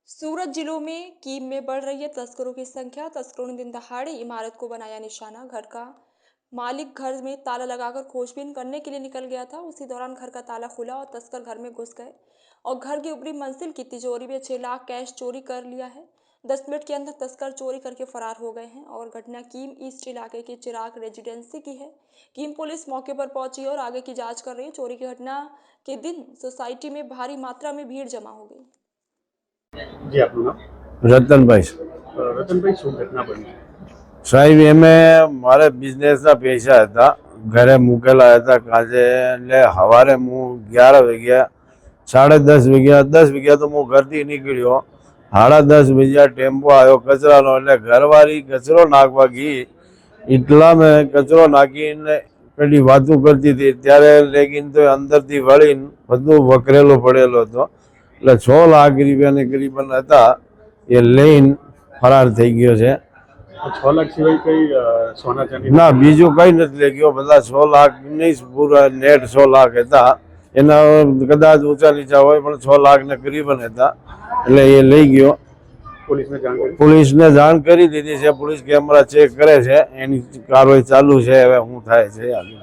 सूरत जिलों में कीम में बढ़ रही है तस्करों की संख्या। तस्करों ने दिन दहाड़े इमारत को बनाया निशाना। घर का मालिक घर में ताला लगाकर खोजबीन करने के लिए निकल गया था। उसी दौरान घर का ताला खुला और तस्कर घर में घुस गए और घर की ऊपरी मंजिल की तिजोरी में 6 लाख कैश चोरी कर लिया है। 10 मिनट के अंदर तस्कर चोरी करके फरार हो गए हैं और घटना कीम ईस्ट इलाके के चिराग रेजिडेंसी की है। कीम पुलिस मौके पर पहुंची और आगे की जांच कर रही है। चोरी की घटना के दिन सोसाइटी में भारी मात्रा में भीड़ जमा हो गई। जी आपનું નામ? રતનભાઈ રતનભાઈ, શું ઘટના બની? સાહેબ, એમે મારે બિઝનેસના પૈસા હતા ઘરે મૂકેલા હતા કાજે, એટલે સવારે હું 11 વાગ્યા 10:30 વાગ્યા 10 વાગ્યા તો હું ઘરથી નીકળ્યો। 10:30 વાગ્યા ટેમ્પો આવ્યો કચરાનો, એટલે ઘરવાળી કચરો નાખવા ગઈ, એટલા મેં કચરો નાખીને પેલી વાતો કરતી હતી ત્યારે લેકિન તો અંદરથી વળીને બધું વકરેલો પડેલો હતો, એટલે 6 લાખ રૂપિયાની કરીબન હતા એ લઈને ફરાર થઈ ગયો છે। 6 લાખ સિવાય કઈ સોના ચાંદી? ના, બીજું કઈ નથી લઈ ગયો। બધા 6 લાખ નહીં, પૂરા નેટ 6 લાખ હતા, એના કદાચ ઊંચા નીચા હોય પણ 6 લાખ ને કરીબન હતા, એટલે એ લઈ ગયો। પોલીસને જાણ કરી દીધી છે। પોલીસ કેમેરા ચેક કરે છે, એની કાર્યવાહી ચાલુ છે। હવે શું થાય છે આગળ।